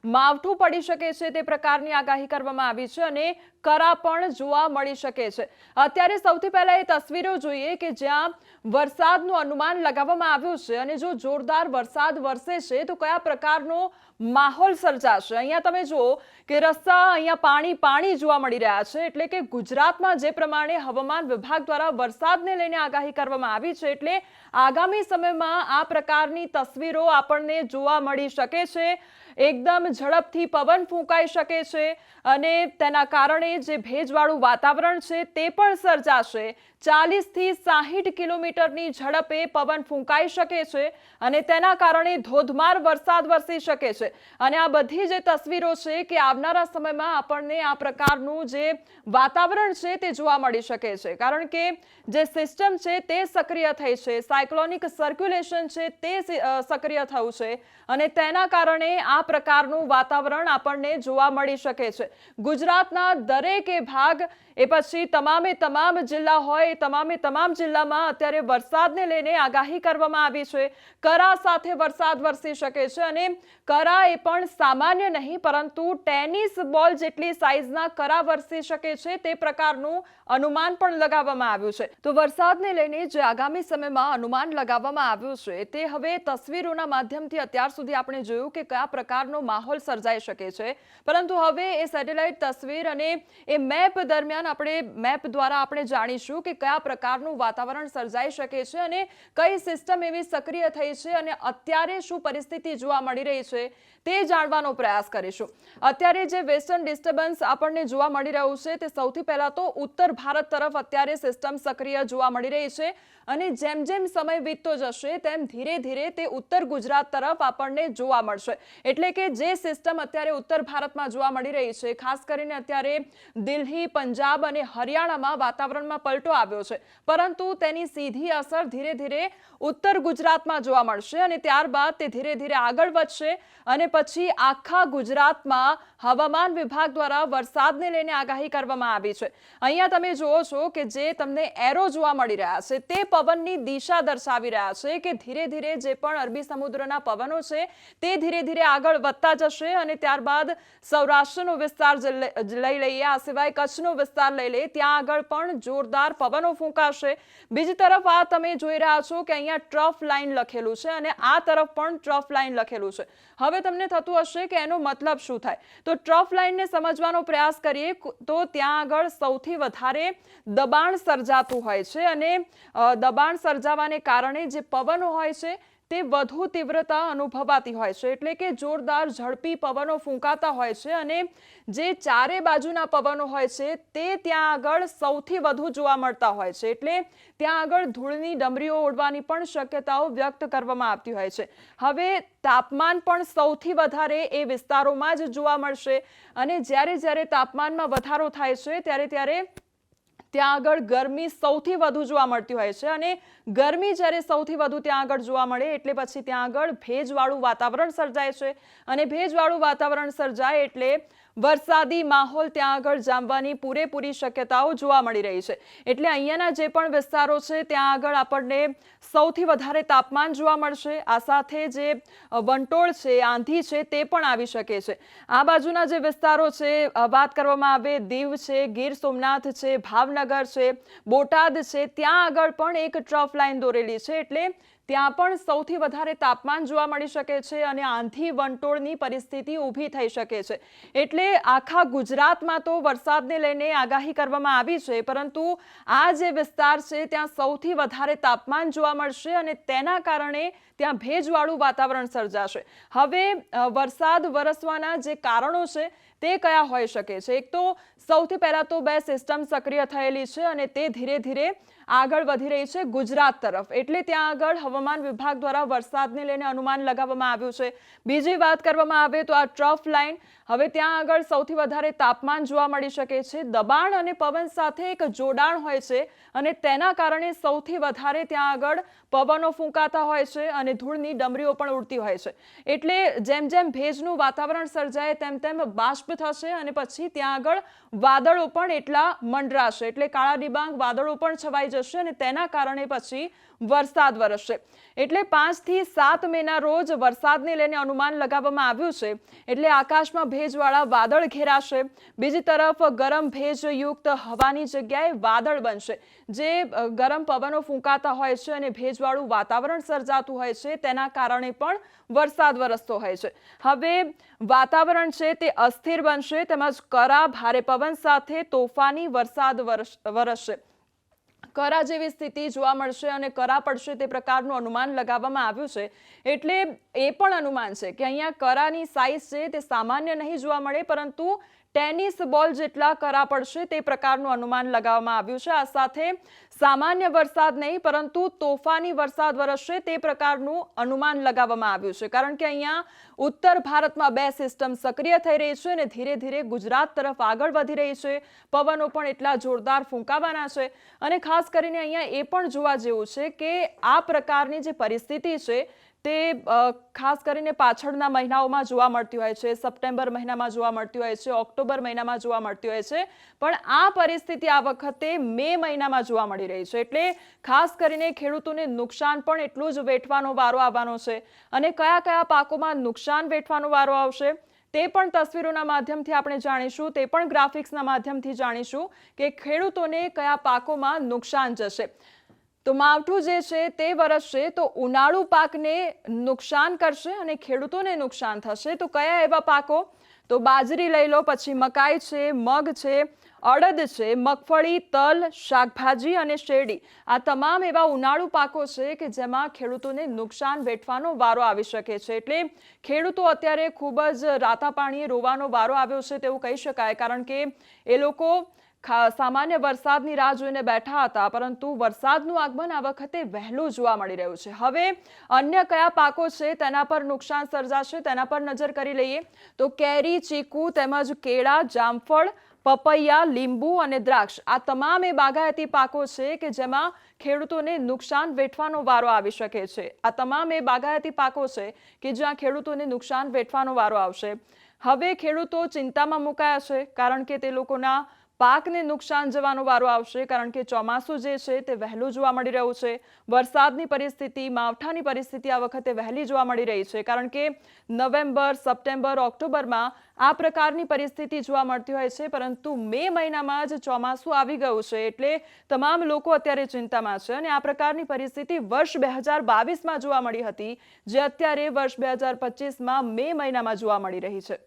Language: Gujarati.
માવઠું પડી શકે છે તે પ્રકારની આગાહી કરવામાં આવી છે અને કરા પણ જોવા મળી શકે છે। અત્યારે સૌથી પહેલા એ તસવીરો જોઈએ કે જ્યાં વરસાદનું અનુમાન લગાવવામાં આવ્યું છે અને જો જોરદાર વરસાદ વરસે છે તો કયા પ્રકારનો માહોલ સર્જાશે। અહીંયા તમે જુઓ કે રસ્તા અહીંયા પાણી પાણી જોવા મળી રહ્યા છે, એટલે કે ગુજરાતમાં જે પ્રમાણે હવામાન વિભાગ દ્વારા વરસાદને લઈને આગાહી કરવામાં આવી છે એટલે આગામી સમયમાં આ પ્રકારની તસવીરો આપણને જોવા મળી શકે છે। એકદમ ઝડપથી પવન ફૂંકાઈ શકે છે અને તેના કારણે જે ભેજવાળું વાતાવરણ છે તે પણ સર્જાશે। 40 થી 60 કિલોમીટરની ઝડપે પવન ફૂંકાઈ શકે છે અને તેના કારણે ધોધમાર વરસાદ વરસી શકે છે। અને આ બધી જે તસવીરો છે કે આવનારા સમયમાં આપણને આ પ્રકારનું જે વાતાવરણ છે તે જોવા મળી શકે છે, કારણ કે જે સિસ્ટમ છે તે સક્રિય થઈ છે, સાયક્લોનિક સર્ક્યુલેશન છે તે સક્રિય થયું છે અને તેના કારણે આ પ્રકારનું વાતાવરણ આપણને જોવા મળી શકે છે। ગુજરાતના દરેકે ભાગ એ પછી તમામ જિલ્લા હોય તમામ જિલ્લામાં અત્યારે વરસાદને લઈને આગાહી કરવામાં આવી છે। કરા સાથે વરસાદ વરસી શકે છે અને કરા એ પણ સામાન્ય નહીં પરંતુ ટેનિસ બોલ જેટલી સાઈઝના કરા વરસી શકે છે તે પ્રકારનું અનુમાન પણ લગાવવામાં આવ્યું છે। તો વરસાદને લઈને જે આગામી સમયમાં અનુમાન લગાવવામાં આવ્યું છે તે હવે તસવીરોના માધ્યમથી અત્યાર સુધી આપણે જોયું કે કયા પ્રકારનો માહોલ સર્જાઈ શકે છે, પરંતુ હવે એ સેટેલાઇટ તસવીર અને એ મેપ દરમિયાન મેપ દ્વારા આપણે જાણીશું કે કયા પ્રકારનું વાતાવરણ સર્જાઈ શકે છે અને કઈ સિસ્ટમ એવી સક્રિય થઈ છે અને અત્યારે શું પરિસ્થિતિ જોવા મળી રહી છે તે જાણવાનો પ્રયાસ કરીશું। અત્યારે જે વેસ્ટર્ન ડિસ્ટર્બન્સ આપણને જોવા મળી રહ્યું છે તે સૌથી પહેલા તો ઉત્તર ભારત તરફ અત્યારે સિસ્ટમ સક્રિય જોવા મળી રહી છે અને જેમ જેમ સમય વીતતો જશે તેમ ધીરે ધીરે તે ઉત્તર ગુજરાત તરફ આપણને જોવા મળશે। એટલે કે જે સિસ્ટમ અત્યારે ઉત્તર ભારતમાં જોવા મળી રહી છે, ખાસ કરીને અત્યારે દિલ્હી, પંજાબ અને હરિયાણામાં વાતાવરણમાં પલટો આવ્યો છે, પરંતુ તેની સીધી અસર ધીરે ધીરે ઉત્તર ગુજરાતમાં જોવા મળશે અને ત્યારબાદ તે ધીરે ધીરે આગળ વધશે અને પછી આખા ગુજરાતમાં હવામાન વિભાગ દ્વારા વરસાદને લઈને આગાહી કરવામાં આવી છે। અહીંયા તમે જુઓ છો કે જે તમને એરો જોવા મળી રહ્યા છે તે પવનની દિશા દર્શાવી રહ્યા છે કે ધીરે ધીરે જે પણ અરબી સમુદ્રના પવનો છે તે ધીરે ધીરે આગળ વધતા જશે અને ત્યારબાદ સૌરાષ્ટ્રનો વિસ્તાર લઈ લઈએ, આ સિવાય કચ્છનો વિસ્તાર લઈ લઈએ, ત્યાં આગળ પણ જોરદાર પવનો ફૂંકાશે। બીજી તરફ આ તમે જોઈ રહ્યા છો કે અહીંયા ટ્રફ લાઇન લખેલું છે અને આ તરફ પણ ટ્રફ લાઇન લખેલું છે। હવે તમને થતું હશે કે એનો મતલબ શું થાય, તો ટ્રફ લાઇનને સમજવાનો પ્રયાસ કરીએ તો ત્યાં આગળ સૌથી વધારે દબાણ સર્જાતું હોય છે અને દબાણ સર્જાવાને કારણે જે પવનો હોય છે તે વધુ તીવ્રતા અનુભવાતી હોય છે, એટલે કે જોરદાર ઝડપી પવનો ફૂંકાતા હોય છે અને જે ચારે બાજુના પવનો હોય છે તે ત્યાં આગળ સૌથી વધુ જોવા મળતા હોય છે, એટલે ત્યાં આગળ ધૂળની ડમરીઓ ઉડવાની પણ શક્યતાઓ વ્યક્ત કરવામાં આવતી હોય છે। હવે તાપમાન પણ સૌથી વધારે એ વિસ્તારોમાં જ જોવા મળશે અને જ્યારે તાપમાનમાં વધારો થાય છે ત્યારે ત્યાં આગળ ગરમી સૌથી વધુ જોવા મળતી હોય છે અને ગરમી જ્યારે સૌથી વધુ ત્યાં આગળ જોવા મળે એટલે પછી ત્યાં આગળ ભેજવાળું વાતાવરણ સર્જાય છે અને ભેજવાળું વાતાવરણ સર્જાય એટલે વરસાદી માહોલ ત્યાં આગળ જામવાની પૂરેપૂરી શક્યતાઓ જોવા મળી રહી છે। એટલે અહીંયાના જે પણ વિસ્તારો છે ત્યાં આગળ આપણને સૌથી વધારે તાપમાન જોવા મળશે। આ સાથે જે વંટોળ છે, આંધી છે તે પણ આવી શકે છે। આ બાજુના જે વિસ્તારો છે, વાત કરવામાં આવે દીવ છે, ગીર સોમનાથ છે, ભાવનગર છે, બોટાદ છે, ત્યાં આગળ પણ એક ટ્રફ લાઇન દોરેલી છે, એટલે ત્યાં પણ સૌથી વધારે તાપમાન જોવા મળી શકે છે અને આંધી વંટોળની પરિસ્થિતિ ઊભી થઈ શકે છે। એટલે આખા ગુજરાતમાં તો વરસાદને લઈને આગાહી કરવામાં આવી છે, પરંતુ આ જે વિસ્તાર છે ત્યાં સૌથી વધારે તાપમાન જોવા મળશે અને તેના કારણે ત્યાં ભેજવાળું વાતાવરણ સર્જાશે। હવે વરસાદ વરસવાના જે કારણો છે તે કયા હોઈ શકે છે, એક તો સૌથી પહેલા તો બે સિસ્ટમ સક્રિય થયેલી છે અને તે ધીરે ધીરે આગળ વધી રહી છે ગુજરાત તરફ, એટલે ત્યાં આગળ હવામાન વિભાગ દ્વારા વરસાદને લઈને અનુમાન લગાવવામાં આવ્યું છે। બીજી વાત કરવામાં આવે તો આ ટ્રફ લાઇન, હવે ત્યાં આગળ સૌથી વધારે તાપમાન જોવા મળી શકે છે। દબાણ અને પવન સાથે એક જોડાણ હોય છે અને તેના કારણે સૌથી વધારે ત્યાં આગળ પવનો ફૂંકાતા હોય છે અને ધૂળની ડમરીઓ પણ ઉડતી હોય છે। એટલે જેમ જેમ ભેજનું વાતાવરણ સર્જાય તેમ બાષ્પ થશે અને પછી ત્યાં આગળ વાદળો પણ એટલા મંડરાશે, એટલે કાળા ડિબાંગ વાદળો પણ છવાઈ જશે અને તેના કારણે પછી વરસાદ વરસશે. એટલે 5 થી 7 મેના રોજ વરસાદને લઈને અનુમાન લગાવવામાં આવ્યું છે. એટલે આકાશમાં ભેજવાળા વાદળ ઘેરાશે. બીજી તરફ ગરમ ભેજયુક્ત હવાની જગ્યાએ વાદળ બનશે, જે ગરમ પવનો ફૂંકાતા હોય છે અને ભેજવાળું વાતાવરણ સર્જાતું હોય છે, તેના કારણે પણ વરસાદ વરસતો હોય છે. હવે વાતાવરણ છે તે અસ્થિર બનશે, તેમજ કરા ભારે પવન સાથે તોફાની વરસાદ વરસશે. કરા જેવી સ્થિતિ જોવા મળશે અને કરા પડશે તે પ્રકારનું અનુમાન લગાવવામાં આવ્યું છે. એટલે એ પણ અનુમાન છે કે અહીંયા કરાની સાઇઝ છે તે સામાન્ય નહીં જોવા મળે, પરંતુ ટેનિસ બોલ જેટલા કરા પડશે તે પ્રકારનું અનુમાન લગાવવામાં આવ્યું છે. આ સાથે સામાન્ય વરસાદ નહીં, પરંતુ તોફાની વરસાદ વરસશે તે પ્રકારનું અનુમાન લગાવવામાં આવ્યું છે. કારણ કે અહીંયા ઉત્તર ભારતમાં 2 સિસ્ટમ સક્રિય થઈ રહી છે અને ધીરે ધીરે ગુજરાત તરફ આગળ વધી રહી છે. પવનો પણ એટલા જોરદાર ફૂંકાવાના છે. અને ખાસ કરીને અહીંયા એ પણ જોવા જેવું છે કે આ પ્રકારની જે પરિસ્થિતિ છે તે ખાસ કરીને પાછળના મહિનાઓમાં જોવા મળતી હોય છે. સપ્ટેમ્બર મહિનામાં જોવા મળતી હોય છે, ઓક્ટોબર મહિનામાં જોવા મળતી હોય છે, પણ આ પરિસ્થિતિ આ વખતે મે મહિનામાં જોવા મળી રહી છે. એટલે ખાસ કરીને ખેડૂતોને નુકસાન પણ એટલું જ વેઠવાનો વારો આવવાનો છે. અને કયા કયા પાકોમાં નુકસાન વેઠવાનો વારો આવશે તે પણ તસવીરોના માધ્યમથી આપણે જાણીશું, તે પણ ગ્રાફિક્સના માધ્યમથી જાણીશું કે ખેડૂતોને કયા પાકોમાં નુકસાન જશે. તો માવઠું જે છે તે વરસશે તો ઉનાળુ પાકને નુકસાન કરશે અને ખેડૂતોને નુકસાન થશે. તો કયા એવા પાકો? તો બાજરી લઈ લો, પછી મકાઈ છે, મગ છે, અડદ છે, મગફળી, તલ, શાકભાજી અને શેરડી. આ તમામ એવા ઉનાળુ પાકો છે કે જેમાં ખેડૂતોને નુકસાન વેઠવાનો વારો આવી શકે છે. એટલે ખેડૂતો અત્યારે ખૂબ જ રાતા પાણીએ રોવાનો વારો આવ્યો છે તેવું કહી શકાય. કારણ કે એ લોકો સામાન્ય વરસાદની રાહ જોઈને બેઠા હતા, પરંતુ વરસાદનું આગમન આ વખતે વહેલું જોવા મળી રહ્યું છે. હવે અન્ય કયા પાકો છે તેના પર નુકસાન સર્જાશે તેના પર નજર કરી લઈએ. તો કેરી, ચીકુ તેમજ કેળા, જામફળ, પપૈયા, લીંબુ અને દ્રાક્ષ આ તમામ એ બાગાયતી પાકો છે કે જેમાં ખેડૂતોને નુકસાન વેઠવાનો વારો આવી શકે છે. આ તમામ એ બાગાયતી પાકો છે કે જ્યાં ખેડૂતોને નુકસાન વેઠવાનો વારો આવશે. હવે ખેડૂતો ચિંતામાં મુકાયા છે, કારણ કે તે લોકોના પાકને નુકસાન જવાનો વારો આવશે. કારણ કે ચોમાસું જે છે તે વહેલું જોવા મળી રહ્યું છે. વરસાદની પરિસ્થિતિ, માવઠાની પરિસ્થિતિ આ વખતે વહેલી જોવા મળી રહી છે. કારણ કે નવેમ્બર, સપ્ટેમ્બર, ઓક્ટોબરમાં આ પ્રકારની પરિસ્થિતિ જોવા મળતી હોય છે, પરંતુ મે મહિનામાં જ ચોમાસું આવી ગયું છે. એટલે તમામ લોકો અત્યારે ચિંતામાં છે. અને આ પ્રકારની પરિસ્થિતિ વર્ષ 2022માં જોવા મળી હતી, જે અત્યારે વર્ષ 2025માં મે મહિનામાં જોવા મળી રહી છે.